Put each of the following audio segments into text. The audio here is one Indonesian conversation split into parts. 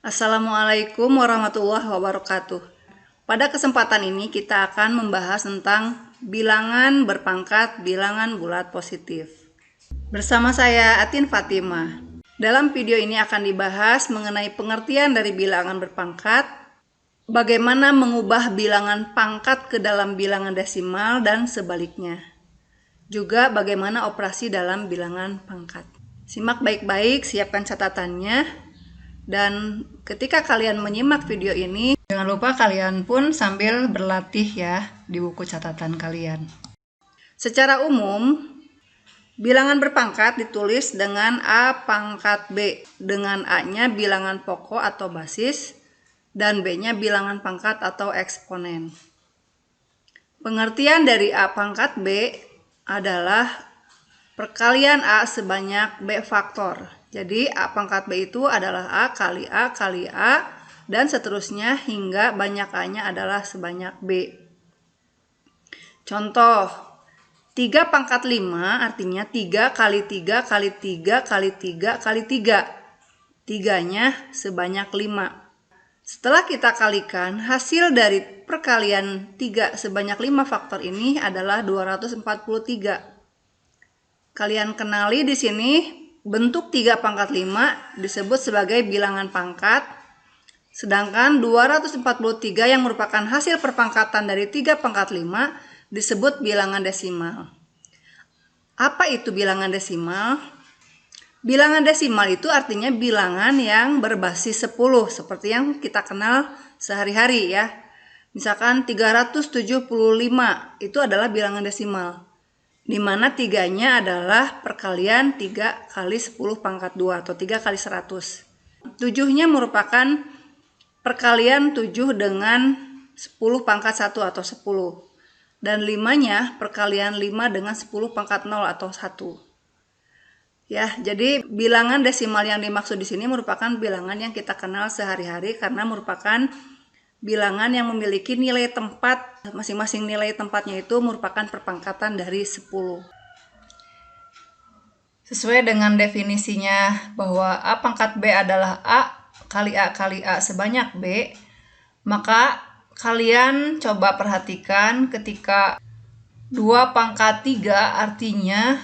Assalamualaikum warahmatullahi wabarakatuh. Pada kesempatan ini kita akan membahas tentang bilangan berpangkat bilangan bulat positif. Bersama saya Atin Fatimah. Dalam video ini akan dibahas mengenai pengertian dari bilangan berpangkat, bagaimana mengubah bilangan pangkat ke dalam bilangan desimal dan sebaliknya. Juga bagaimana operasi dalam bilangan pangkat. Simak baik-baik, siapkan catatannya. Dan ketika kalian menyimak video ini, jangan lupa kalian pun sambil berlatih ya di buku catatan kalian. Secara umum, bilangan berpangkat ditulis dengan A pangkat B, dengan A-nya bilangan pokok atau basis, dan B-nya bilangan pangkat atau eksponen. Pengertian dari A pangkat B adalah perkalian A sebanyak B faktor. Jadi A pangkat B itu adalah A kali A kali A dan seterusnya hingga banyak A-nya adalah sebanyak B. Contoh, 3 pangkat 5 artinya 3 kali 3 kali 3 kali 3 kali 3. 3-nya sebanyak 5. Setelah kita kalikan, hasil dari perkalian 3 sebanyak 5 faktor ini adalah 243. Kalian kenali di sini bentuk 3 pangkat 5 disebut sebagai bilangan pangkat, sedangkan 243 yang merupakan hasil perpangkatan dari 3 pangkat 5 disebut bilangan desimal. Apa itu bilangan desimal? Bilangan desimal itu artinya bilangan yang berbasis 10 seperti yang kita kenal sehari-hari ya. Misalkan 375 itu adalah bilangan desimal, di mana 3-nya adalah perkalian 3 kali 10 pangkat 2 atau 3 kali 100. 7-nya merupakan perkalian 7 dengan 10 pangkat 1 atau 10. Dan 5-nya perkalian 5 dengan 10 pangkat 0 atau 1. Ya, jadi bilangan desimal yang dimaksud di sini merupakan bilangan yang kita kenal sehari-hari karena merupakan bilangan yang memiliki nilai tempat, masing-masing nilai tempatnya itu merupakan perpangkatan dari 10. Sesuai dengan definisinya bahwa A pangkat B adalah A kali A sebanyak B, maka kalian coba perhatikan ketika 2 pangkat 3 artinya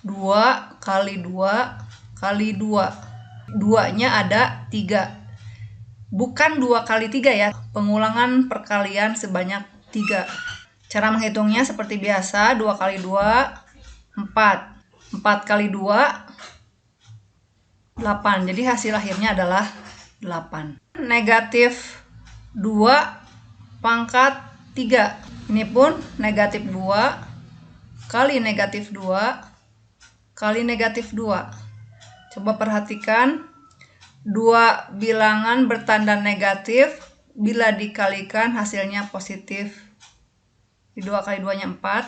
2 kali 2 kali 2. 2-nya ada 3. Bukan 2 kali 3 ya, pengulangan perkalian sebanyak 3. Cara menghitungnya seperti biasa, 2 kali 2, 4. 4 kali 2, 8. Jadi hasil akhirnya adalah 8. Negatif 2 pangkat 3. Ini pun negatif 2 kali negatif 2 kali negatif 2. Coba perhatikan, 2 bilangan bertanda negatif bila dikalikan hasilnya positif. 2 kali 2-nya 4.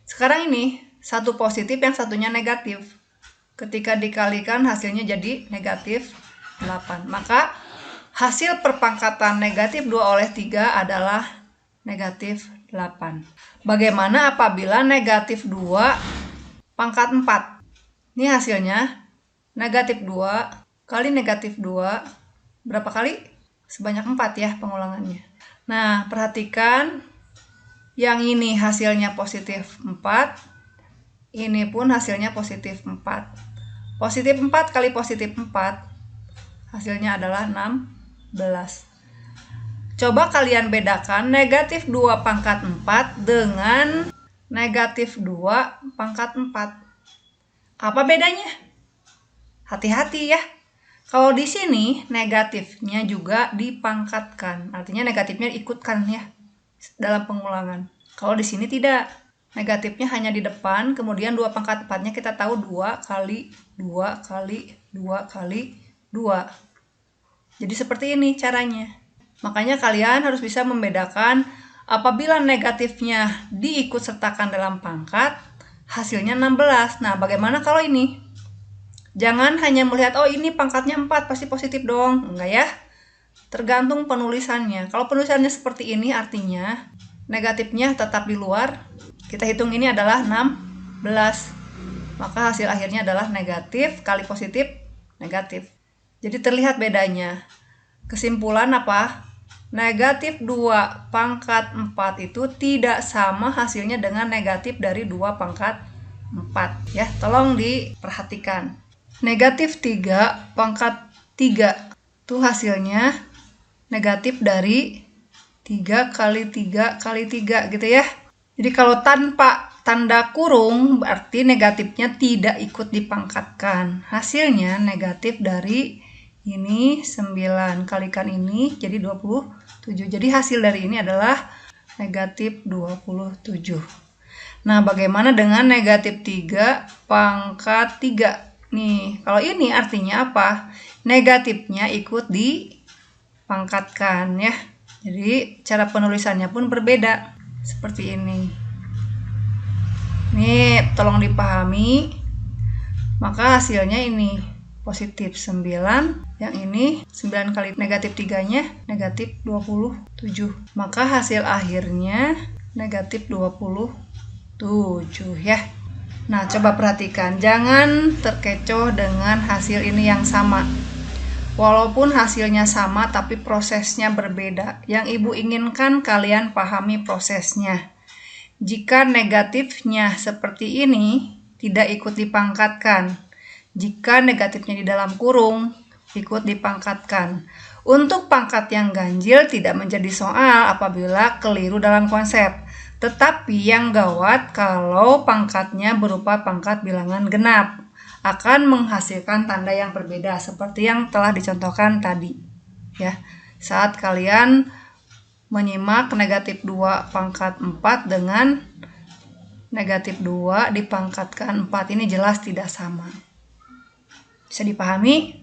Sekarang ini, satu positif yang satunya negatif. Ketika dikalikan hasilnya jadi negatif 8. Maka hasil perpangkatan negatif 2 oleh 3 adalah negatif 8. Bagaimana apabila negatif 2 pangkat 4? Ini hasilnya negatif 2 kali negatif 2. Berapa kali? Sebanyak 4 ya pengulangannya. Nah, perhatikan yang ini hasilnya positif 4. Ini pun hasilnya positif 4. Positif 4 kali positif 4 hasilnya adalah 16. Coba kalian bedakan negatif 2 pangkat 4 dengan negatif 2 pangkat 4. Apa bedanya? Hati-hati ya. Kalau di sini negatifnya juga dipangkatkan. Artinya negatifnya ikutkan ya dalam pengulangan. Kalau di sini tidak. Negatifnya hanya di depan, kemudian 2 pangkat 4-nya kita tahu 2 kali 2 kali 2 kali 2. Jadi seperti ini caranya. Makanya kalian harus bisa membedakan apabila negatifnya diikut sertakan dalam pangkat, hasilnya 16. Nah, bagaimana kalau ini? Jangan hanya melihat, oh ini pangkatnya 4, pasti positif dong. Enggak ya. Tergantung penulisannya. Kalau penulisannya seperti ini, artinya negatifnya tetap di luar. Kita hitung ini adalah 16. Maka hasil akhirnya adalah negatif kali positif, negatif. Jadi terlihat bedanya. Kesimpulan apa? Negatif 2 pangkat 4 itu tidak sama hasilnya dengan negatif dari 2 pangkat 4 ya. Tolong diperhatikan. Negatif 3 pangkat 3 itu hasilnya negatif dari 3 kali 3 kali 3 gitu ya. Jadi kalau tanpa tanda kurung berarti negatifnya tidak ikut dipangkatkan. Hasilnya negatif dari ini 9 kalikan ini jadi 27. Jadi hasil dari ini adalah negatif 27. Nah, bagaimana dengan negatif 3 pangkat 3? Nih, kalau ini artinya apa? Negatifnya ikut dipangkatkan ya. Jadi cara penulisannya pun berbeda. Seperti ini. Ini tolong dipahami. Maka hasilnya ini positif 9. Yang ini 9 kali negatif 3-nya negatif 27. Maka hasil akhirnya negatif 27 ya. Nah, coba perhatikan. Jangan terkecoh dengan hasil ini yang sama. Walaupun hasilnya sama, tapi prosesnya berbeda. Yang Ibu inginkan kalian pahami prosesnya. Jika negatifnya seperti ini, tidak ikut dipangkatkan. Jika negatifnya di dalam kurung, ikut dipangkatkan. Untuk pangkat yang ganjil tidak menjadi soal apabila keliru dalam konsep. Tetapi yang gawat kalau pangkatnya berupa pangkat bilangan genap. Akan menghasilkan tanda yang berbeda seperti yang telah dicontohkan tadi ya. Saat kalian menyimak negatif 2 pangkat 4 dengan negatif 2 dipangkatkan 4, ini jelas tidak sama. Bisa dipahami?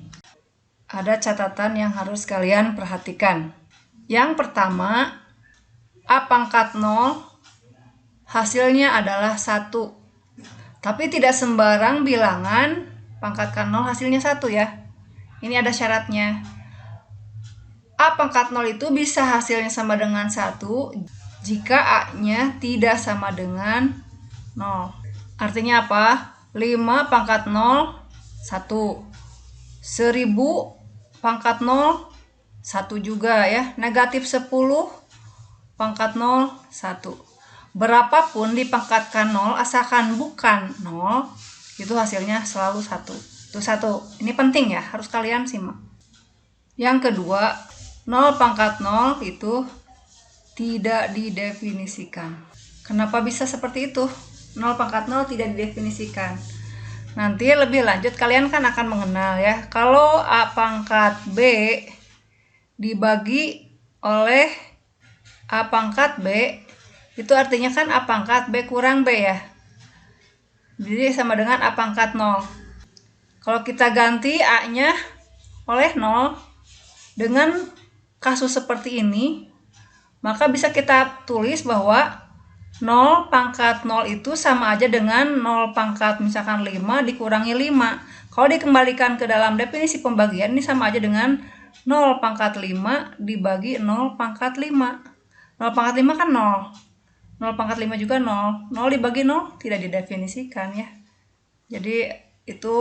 Ada catatan yang harus kalian perhatikan. Yang pertama, A pangkat 0 hasilnya adalah 1. Tapi tidak sembarang bilangan pangkatkan 0 hasilnya 1 ya. Ini ada syaratnya. A pangkat 0 itu bisa hasilnya sama dengan 1 jika A-nya tidak sama dengan 0. Artinya apa? 5 pangkat 0, 1. 1000 pangkat 0, 1 juga ya. Negatif 10 pangkat 0, 1. Berapapun dipangkatkan 0 asalkan bukan 0, itu hasilnya selalu 1. Itu 1. Ini penting ya, harus kalian simak. Yang kedua, 0 pangkat 0 itu tidak didefinisikan. Kenapa bisa seperti itu? 0 pangkat 0 tidak didefinisikan. Nanti lebih lanjut kalian kan akan mengenal ya. Kalau A pangkat B dibagi oleh A pangkat B, itu artinya kan A pangkat B kurang B ya. Jadi sama dengan A pangkat 0. Kalau kita ganti A-nya oleh 0 dengan kasus seperti ini, maka bisa kita tulis bahwa 0 pangkat 0 itu sama aja dengan 0 pangkat misalkan 5 dikurangi 5. Kalau dikembalikan ke dalam definisi pembagian, ini sama aja dengan 0 pangkat 5 dibagi 0 pangkat 5. 0 pangkat 5 kan 0. 0 pangkat 5 juga 0. 0 dibagi 0 tidak didefinisikan ya. Jadi itu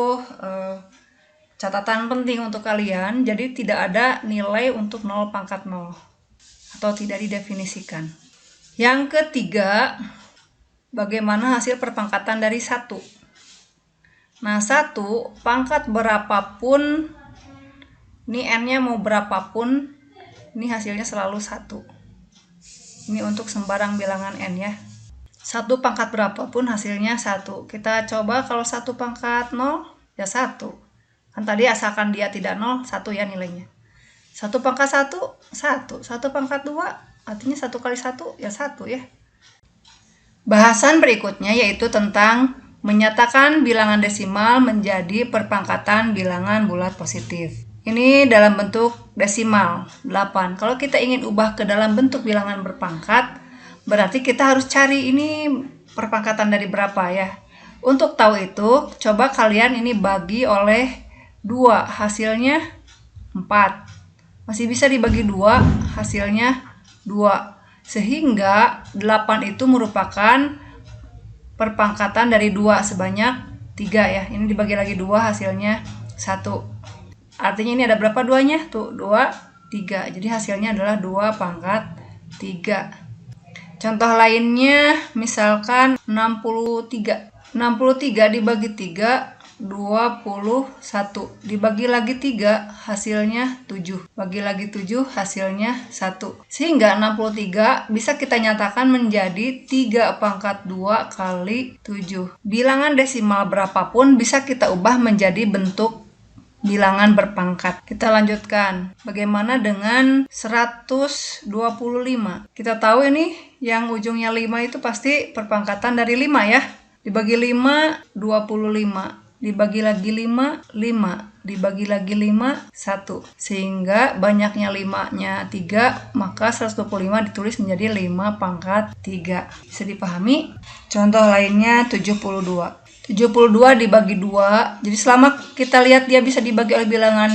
catatan penting untuk kalian. Jadi tidak ada nilai untuk 0 pangkat 0 atau tidak didefinisikan. Yang ketiga, bagaimana hasil perpangkatan dari 1? Nah, 1 pangkat berapapun, ini n-nya mau berapapun, ini hasilnya selalu 1. Ini untuk sembarang bilangan n ya. 1 pangkat berapapun hasilnya 1. Kita coba kalau 1 pangkat 0 ya 1. Kan tadi asalkan dia tidak 0, 1 ya nilainya. 1 pangkat 1, 1. 1 pangkat 2, artinya 1 kali 1 ya 1 ya. Bahasan berikutnya yaitu tentang menyatakan bilangan desimal menjadi perpangkatan bilangan bulat positif. Ini dalam bentuk desimal 8. Kalau kita ingin ubah ke dalam bentuk bilangan berpangkat, berarti kita harus cari ini perpangkatan dari berapa ya. Untuk tahu itu, coba kalian ini bagi oleh 2, hasilnya 4. Masih bisa dibagi 2, hasilnya 2. Sehingga 8 itu merupakan perpangkatan dari 2 sebanyak 3 ya. Ini dibagi lagi 2, hasilnya 1. Artinya ini ada berapa duanya? Tuh, 2, 3. Jadi hasilnya adalah 2 pangkat 3. Contoh lainnya misalkan 63. 63 dibagi 3, 21. Dibagi lagi 3, hasilnya 7. Bagi lagi 7, hasilnya 1. Sehingga 63 bisa kita nyatakan menjadi 3 pangkat 2 kali 7. Bilangan desimal berapapun bisa kita ubah menjadi bentuk bilangan berpangkat. Kita lanjutkan. Bagaimana dengan 125? Kita tahu ini yang ujungnya 5 itu pasti perpangkatan dari 5 ya. Dibagi 5, 25. Dibagi lagi 5, 5. Dibagi lagi 5, 1. Sehingga banyaknya 5-nya 3, maka 125 ditulis menjadi 5 pangkat 3. Bisa dipahami? Contoh lainnya 72. 72 dibagi 2. Jadi selama kita lihat dia bisa dibagi oleh bilangan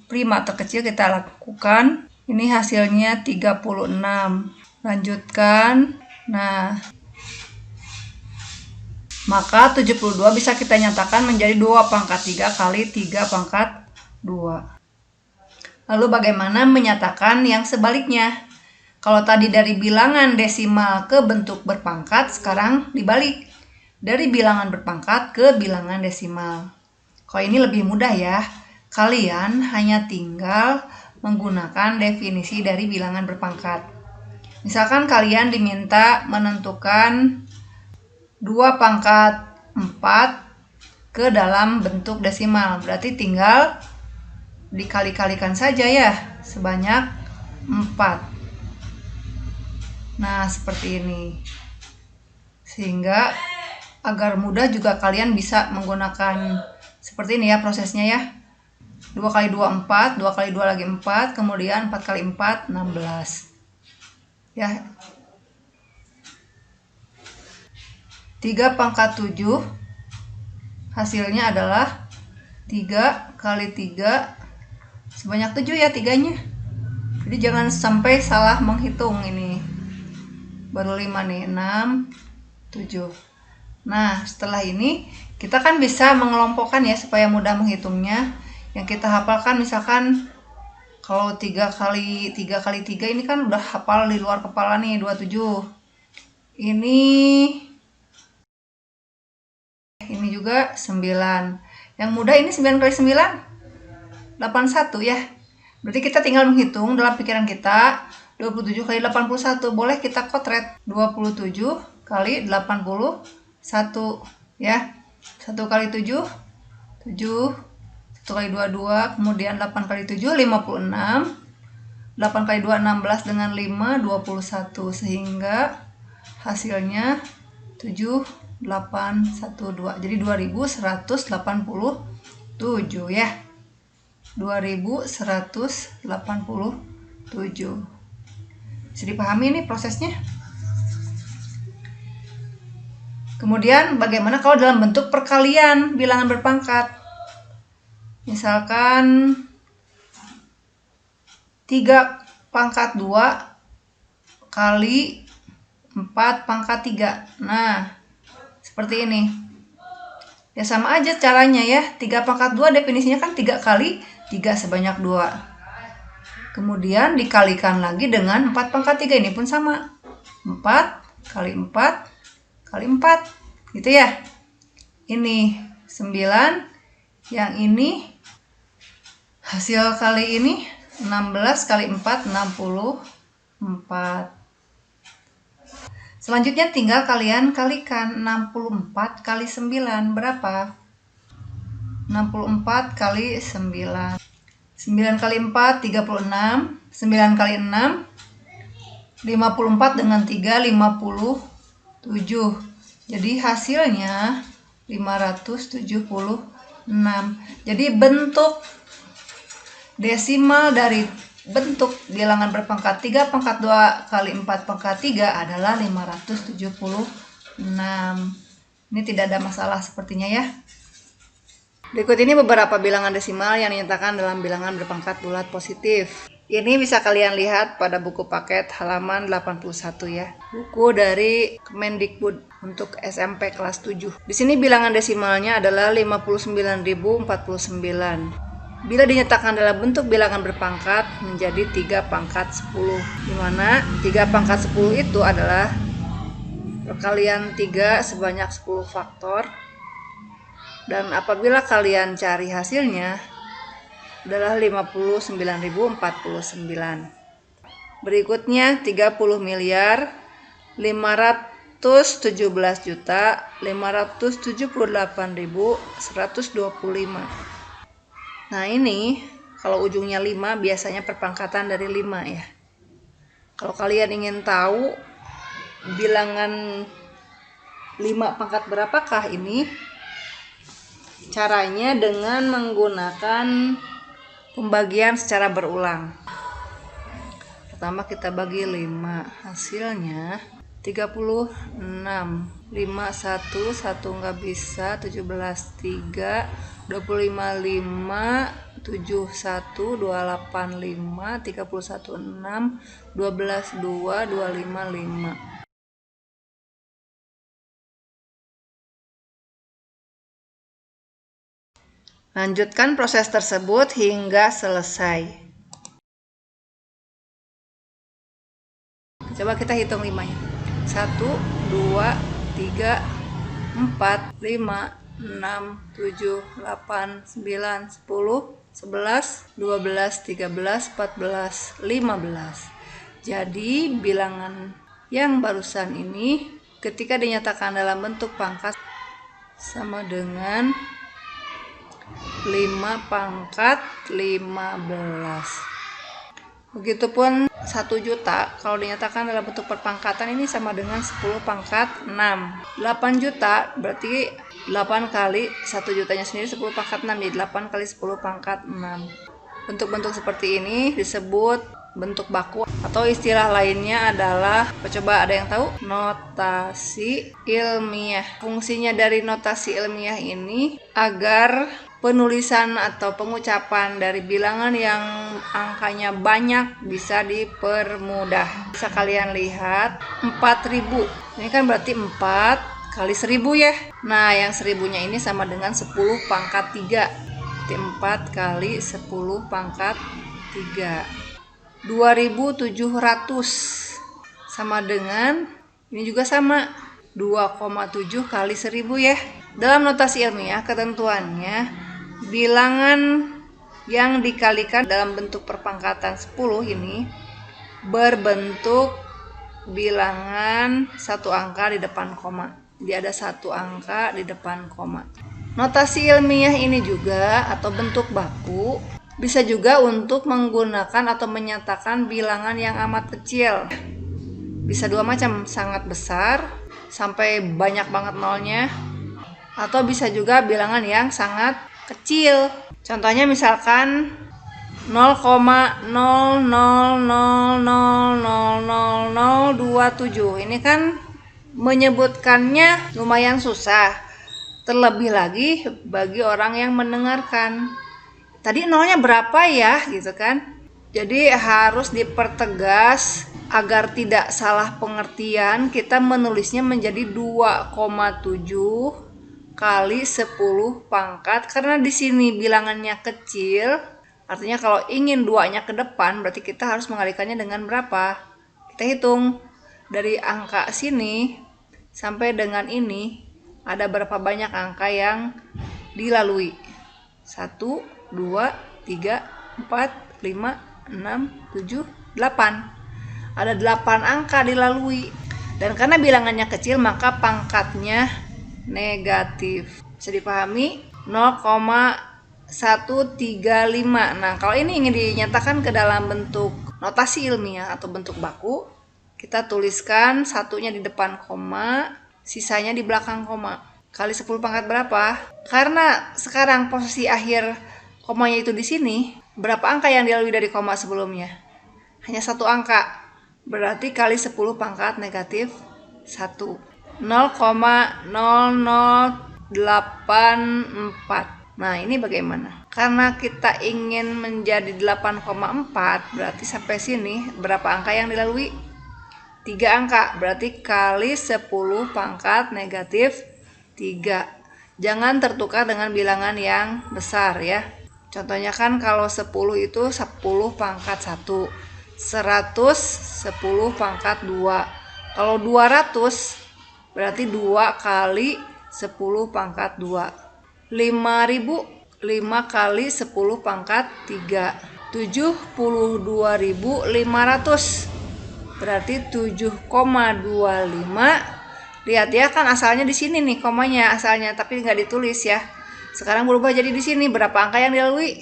prima terkecil, kita lakukan. Ini hasilnya 36. Lanjutkan. Nah, maka 72 bisa kita nyatakan menjadi 2 pangkat 3 kali 3 pangkat 2. Lalu bagaimana menyatakan yang sebaliknya? Kalau tadi dari bilangan desimal ke bentuk berpangkat, sekarang dibalik. Dari bilangan berpangkat ke bilangan desimal. Kalau ini lebih mudah ya. Kalian hanya tinggal menggunakan definisi dari bilangan berpangkat. Misalkan kalian diminta menentukan 2 pangkat 4 ke dalam bentuk desimal. Berarti tinggal dikali-kalikan saja ya, sebanyak 4. Nah, seperti ini. Sehingga agar mudah juga kalian bisa menggunakan seperti ini ya prosesnya ya. 2 kali 2, 4. 2 kali 2 lagi 4. Kemudian 4 kali 4, 16. Ya. 3 pangkat 7 hasilnya adalah 3 kali 3 sebanyak 7 ya 3-nya. Jadi jangan sampai salah menghitung ini. Baru 5 nih, 6, 7. Nah, setelah ini kita kan bisa mengelompokkan ya supaya mudah menghitungnya. Yang kita hafalkan misalkan kalau 3 kali 3 ini kan udah hafal di luar kepala nih, 27. Ini juga 9. Yang mudah ini 9 kali 9, 81 ya. Berarti kita tinggal menghitung dalam pikiran kita 27 kali 81. Boleh kita kotret 27 kali 81 ya. 1 kali 7, 7. 1 kali 2, 2. Kemudian 8 kali 7, 56. 8 kali 2, 16. Dengan 5, 21. Sehingga hasilnya 7812. Jadi 2187 ya. 2187. Bisa dipahami ini prosesnya? Kemudian bagaimana kalau dalam bentuk perkalian bilangan berpangkat? Misalkan 3 pangkat 2 kali 4 pangkat 3. Nah, seperti ini. Ya sama aja caranya ya. 3 pangkat 2 definisinya kan 3 kali 3 sebanyak 2. Kemudian dikalikan lagi dengan 4 pangkat 3. Ini pun sama. 4 kali 4 kali 4. Gitu ya. Ini 9. Yang ini hasil kali ini 16 kali 4, 64. Selanjutnya tinggal kalian kalikan 64 kali 9 berapa? 64 kali 9. 9 kali 4, 36. 9 kali 6, 54 dengan 3, 57. Jadi hasilnya 576. Jadi bentuk desimal dari bentuk bilangan berpangkat 3 pangkat 2 kali 4 pangkat 3 adalah 576. Ini tidak ada masalah sepertinya ya. Berikut ini beberapa bilangan desimal yang dinyatakan dalam bilangan berpangkat bulat positif. Ini bisa kalian lihat pada buku paket halaman 81 ya. Buku dari Kemendikbud untuk SMP kelas 7. Di sini bilangan desimalnya adalah 59.049. bila dinyatakan dalam bentuk bilangan berpangkat menjadi 3 pangkat 10, dimana 3 pangkat 10 itu adalah perkalian 3 sebanyak 10 faktor, dan apabila kalian cari hasilnya adalah 59.049. Berikutnya 30 miliar 517.578.125. Nah ini kalau ujungnya 5 biasanya perpangkatan dari 5 ya. Kalau kalian ingin tahu bilangan 5 pangkat berapakah ini, caranya dengan menggunakan pembagian secara berulang. Pertama kita bagi 5, hasilnya 36. 5 1 nggak bisa, 17 3, 25 5, 7 1, 28 5, 31 6, 12 2, 25 5. Lanjutkan proses tersebut hingga selesai. Coba kita hitung 5-nya. 1, 2, 3, 4, 5, 6, 7, 8, 9, 10, 11, 12, 13, 14, 15. Jadi bilangan yang barusan ini ketika dinyatakan dalam bentuk pangkat sama dengan 5 pangkat 15. Begitupun 1 juta kalau dinyatakan dalam bentuk perpangkatan ini sama dengan 10 pangkat 6. 8 juta berarti 8 kali 1 jutanya sendiri 10 pangkat 6, jadi 8 kali 10 pangkat 6. Bentuk-bentuk seperti ini disebut bentuk baku, atau istilah lainnya adalah, coba ada yang tahu? Notasi ilmiah. Fungsinya dari notasi ilmiah ini agar penulisan atau pengucapan dari bilangan yang angkanya banyak bisa dipermudah. Bisa kalian lihat 4000. Ini kan berarti 4 kali 1000 ya. Nah, yang 1000-nya ini sama dengan 10 pangkat 3. Berarti 4 kali 10 pangkat 3. 2700 sama dengan, ini juga sama, 2,7 kali 1000 ya. Dalam notasi ilmiah ketentuannya bilangan yang dikalikan dalam bentuk perpangkatan 10 ini berbentuk bilangan satu angka di depan koma. Jadi ada satu angka di depan koma. Notasi ilmiah ini juga atau bentuk baku bisa juga untuk menggunakan atau menyatakan bilangan yang amat kecil. Bisa dua macam, sangat besar sampai banyak banget nolnya, atau bisa juga bilangan yang sangat kecil. Contohnya misalkan 0,00000027. Ini kan menyebutkannya lumayan susah. Terlebih lagi bagi orang yang mendengarkan. Tadi nolnya berapa ya gitu kan. Jadi harus dipertegas agar tidak salah pengertian. Kita menulisnya menjadi 2,7 kali 10 pangkat, karena di sini bilangannya kecil. Artinya kalau ingin 2-nya ke depan berarti kita harus mengalihkannya dengan berapa. Kita hitung dari angka sini sampai dengan ini ada berapa banyak angka yang dilalui. 1, 2, 3, 4, 5, 6, 7, 8. Ada 8 angka dilalui. Dan karena bilangannya kecil maka pangkatnya negatif. Bisa dipahami? 0,135. Nah, kalau ini ingin dinyatakan ke dalam bentuk notasi ilmiah atau bentuk baku, kita tuliskan satunya di depan koma, sisanya di belakang koma. Kali 10 pangkat berapa? Karena sekarang posisi akhir komanya itu di sini, berapa angka yang dilalui dari koma sebelumnya? Hanya satu angka. Berarti kali 10 pangkat negatif 1. 0,0084. Nah, ini bagaimana? Karena kita ingin menjadi 8,4, berarti sampai sini berapa angka yang dilalui? 3 angka. Berarti kali 10 pangkat negatif 3. Jangan tertukar dengan bilangan yang besar ya. Contohnya kan kalau 10 itu 10 pangkat 1. 100 10 pangkat 2. Kalau 200 berarti 2 kali 10 pangkat 2. 5.000 5 kali 10 pangkat 3. 72.500 berarti 7,25. Lihat ya, kan asalnya di sini nih komanya asalnya, tapi nggak ditulis ya. Sekarang berubah jadi di sini. Berapa angka yang dilalui?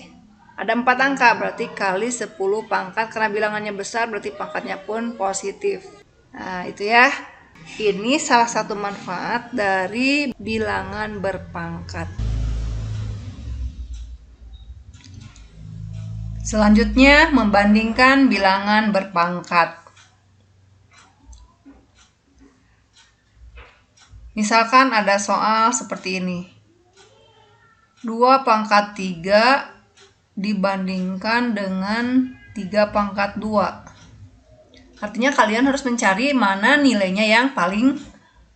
Ada 4 angka, berarti kali 10 pangkat. Karena bilangannya besar, berarti pangkatnya pun positif. Nah, itu ya. Ini salah satu manfaat dari bilangan berpangkat. Selanjutnya, membandingkan bilangan berpangkat. Misalkan ada soal seperti ini. 2 pangkat 3 dibandingkan dengan 3 pangkat 2. Artinya kalian harus mencari mana nilainya yang paling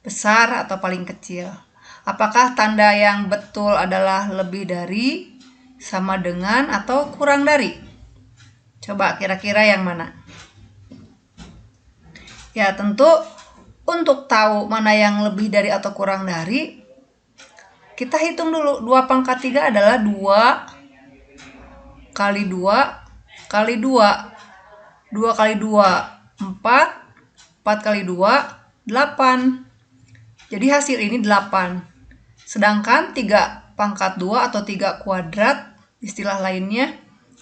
besar atau paling kecil. Apakah tanda yang betul adalah lebih dari, sama dengan, atau kurang dari? Coba kira-kira yang mana? Ya, tentu untuk tahu mana yang lebih dari atau kurang dari, kita hitung dulu. 2 pangkat 3 adalah 2 kali 2 kali 2. 2 kali 2, 4. 4 kali 2, 8. Jadi hasil ini 8. Sedangkan 3 pangkat 2 atau 3 kuadrat, istilah lainnya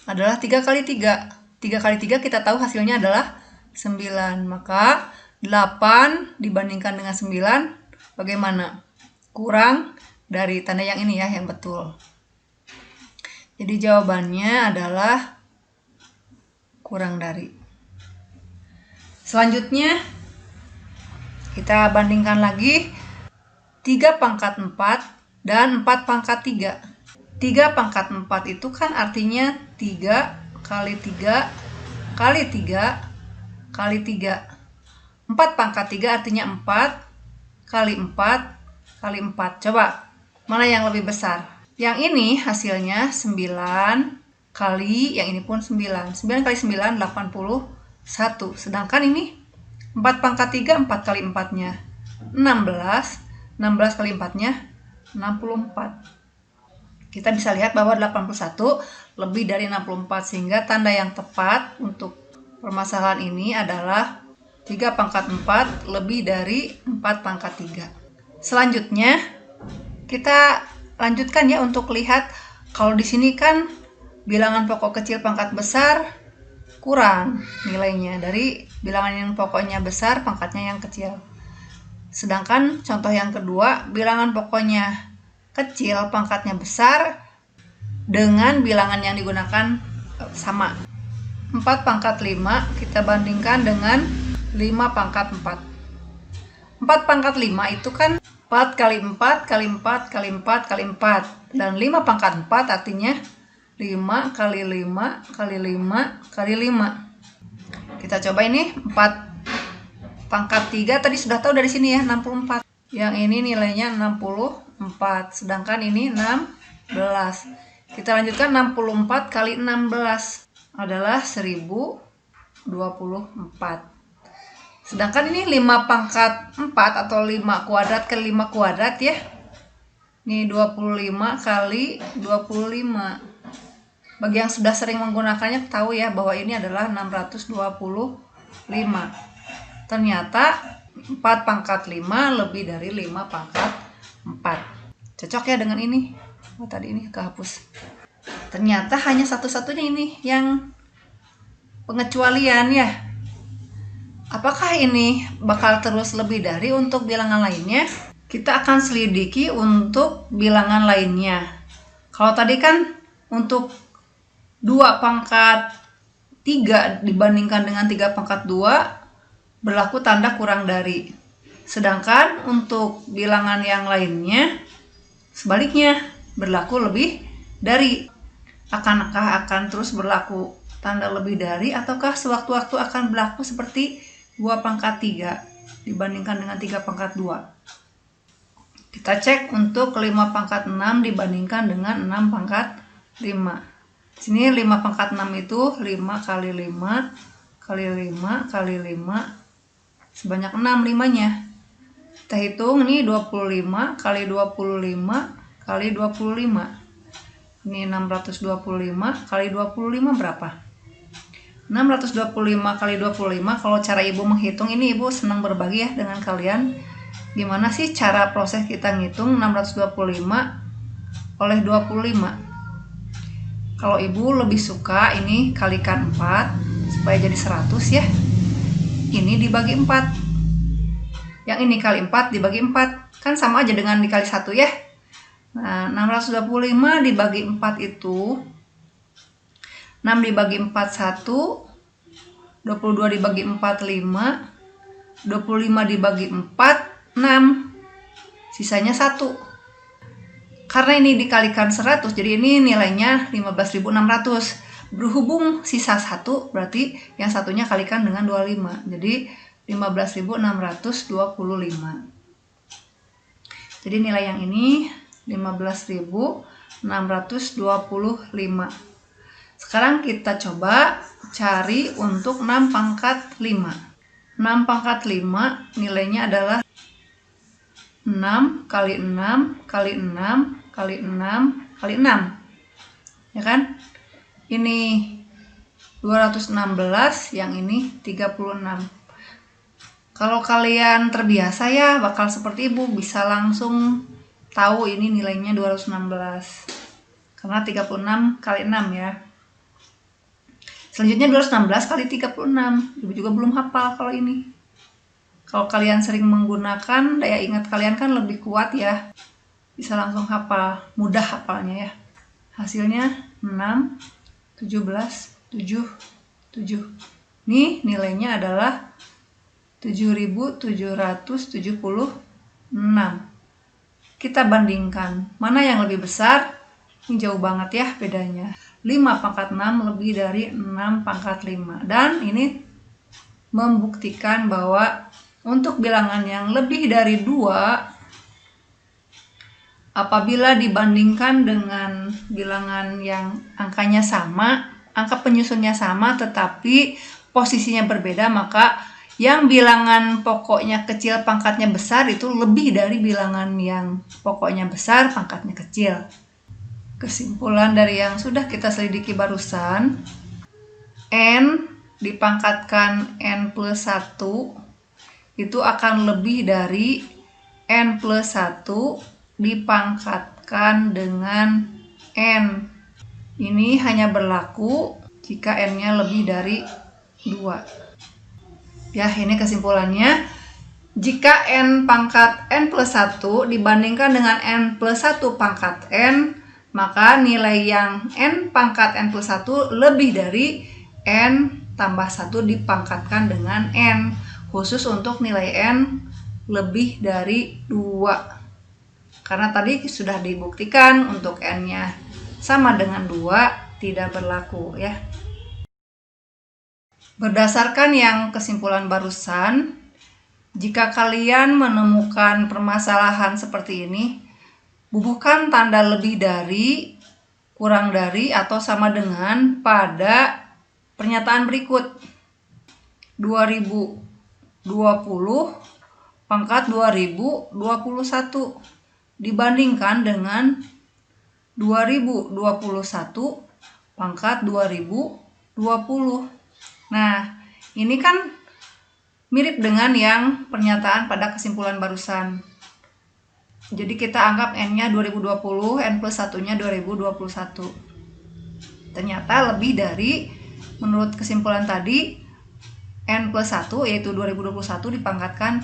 adalah 3 kali 3. 3 kali 3 kita tahu hasilnya adalah 9. Maka 8 dibandingkan dengan 9, bagaimana? Kurang dari tanda yang ini ya, yang betul. Jadi jawabannya adalah kurang dari. Selanjutnya, kita bandingkan lagi 3 pangkat 4 dan 4 pangkat 3. 3 pangkat 4 itu kan artinya 3 kali 3 kali 3 kali 3. 4 pangkat 3 artinya 4 kali 4 kali 4. Coba, mana yang lebih besar? Yang ini hasilnya 9 kali, yang ini pun 9. 9 kali 9, 81. Sedangkan ini 4 pangkat 3, 4 kali 4-nya 16. 16 kali 4-nya 64. Kita bisa lihat bahwa 81 lebih dari 64, sehingga tanda yang tepat untuk permasalahan ini adalah 3 pangkat 4 lebih dari 4 pangkat 3. Selanjutnya, kita lanjutkan ya untuk lihat kalau di sini kan bilangan pokok kecil pangkat besar kurang nilainya dari bilangan yang pokoknya besar pangkatnya yang kecil. Sedangkan contoh yang kedua, bilangan pokoknya kecil pangkatnya besar dengan bilangan yang digunakan sama. 4 pangkat 5 kita bandingkan dengan 5 pangkat 4. 4 pangkat 5 itu kan 4 kali 4 kali 4 kali 4 kali 4. Dan 5 pangkat 4 artinya 5 kali 5 kali 5 kali 5. Kita coba ini 4 pangkat 3 tadi sudah tahu dari sini ya, 64. Yang ini nilainya 64. Sedangkan ini 16. Kita lanjutkan 64 kali 16 adalah 1024. Sedangkan ini 5 pangkat 4 atau 5 kuadrat kali 5 kuadrat ya. Ini 25 kali 25. Bagi yang sudah sering menggunakannya tahu ya bahwa ini adalah 625. Ternyata 4 pangkat 5 lebih dari 5 pangkat 4. Cocok ya dengan ini. Oh, tadi ini kehapus. Ternyata hanya satu-satunya ini yang pengecualian ya. Apakah ini bakal terus lebih dari untuk bilangan lainnya? Kita akan selidiki untuk bilangan lainnya. Kalau tadi kan untuk 2 pangkat 3 dibandingkan dengan 3 pangkat 2 berlaku tanda kurang dari. Sedangkan untuk bilangan yang lainnya sebaliknya berlaku lebih dari. Akankah akan terus berlaku tanda lebih dari, ataukah sewaktu-waktu akan berlaku seperti 2 pangkat 3 dibandingkan dengan 3 pangkat 2. Kita cek untuk 5 pangkat 6 dibandingkan dengan 6 pangkat 5. Sini 5 pangkat 6 itu 5 kali 5 kali 5 kali 5 sebanyak 6 5-nya. Kita hitung ini 25 kali 25 kali 25. Ini 625 kali 25 berapa? 625 kali 25. Kalau cara ibu menghitung ini, ibu senang berbagi ya dengan kalian. Gimana sih cara proses kita ngitung 625 oleh 25? Kalau ibu lebih suka ini kalikan 4 supaya jadi 100 ya. Ini dibagi 4. Yang ini kali 4 dibagi 4. Kan sama aja dengan dikali 1 ya. Nah, 625 dibagi 4 itu 6 dibagi 4 1, 22 dibagi 4 5, 25 dibagi 4 6, sisanya 1. Karena ini dikalikan 100, jadi ini nilainya 15.600. Berhubung sisa 1, berarti yang satunya kalikan dengan 25. Jadi 15.625. Jadi nilai yang ini 15.625. Sekarang kita coba cari untuk 6 pangkat 5. 6 pangkat 5 nilainya adalah 6 kali 6 kali 6 kali 6 kali 6. Ya kan? Ini 216, yang ini 36. Kalau kalian terbiasa ya bakal seperti ibu, bisa langsung tahu ini nilainya 216. Karena 36 kali 6 ya. Selanjutnya 216 kali 36. Ibu juga belum hafal kalau ini. Kalau kalian sering menggunakan, daya ingat kalian kan lebih kuat ya. Bisa langsung hafal, mudah hafalnya ya. Hasilnya 6, 17, 7, 7. Nih nilainya adalah 7.776. Kita bandingkan, mana yang lebih besar? Ini jauh banget ya bedanya. 5 pangkat 6 lebih dari 6 pangkat 5. Dan ini membuktikan bahwa untuk bilangan yang lebih dari 2, apabila dibandingkan dengan bilangan yang angkanya sama, angka penyusunnya sama tetapi posisinya berbeda, maka yang bilangan pokoknya kecil pangkatnya besar itu lebih dari bilangan yang pokoknya besar pangkatnya kecil. Kesimpulan dari yang sudah kita selidiki barusan, N dipangkatkan N plus 1 itu akan lebih dari N plus 1 dipangkatkan dengan N. Ini hanya berlaku jika N-nya lebih dari 2. Ya, ini kesimpulannya. Jika N pangkat N plus 1 dibandingkan dengan N plus 1 pangkat N, maka nilai yang N pangkat N plus 1 lebih dari N tambah 1 dipangkatkan dengan N. Khusus untuk nilai N lebih dari 2. Karena tadi sudah dibuktikan untuk N-nya sama dengan 2 tidak berlaku ya. Berdasarkan yang kesimpulan barusan, jika kalian menemukan permasalahan seperti ini, bubuhkan tanda lebih dari, kurang dari, atau sama dengan pada pernyataan berikut. 2020 pangkat 2021 dibandingkan dengan 2021 pangkat 2020. Nah, ini kan mirip dengan yang pernyataan pada kesimpulan barusan. Jadi kita anggap N-nya 2020, N plus 1-nya 2021. Ternyata lebih dari, menurut kesimpulan tadi, N plus 1 yaitu 2021 dipangkatkan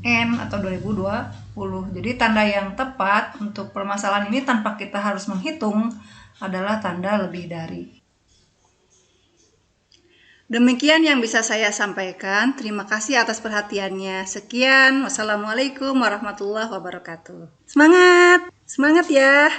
N atau 2020. Jadi tanda yang tepat untuk permasalahan ini tanpa kita harus menghitung adalah tanda lebih dari. Demikian yang bisa saya sampaikan. Terima kasih atas perhatiannya. Sekian. Wassalamualaikum warahmatullahi wabarakatuh. Semangat! Semangat ya!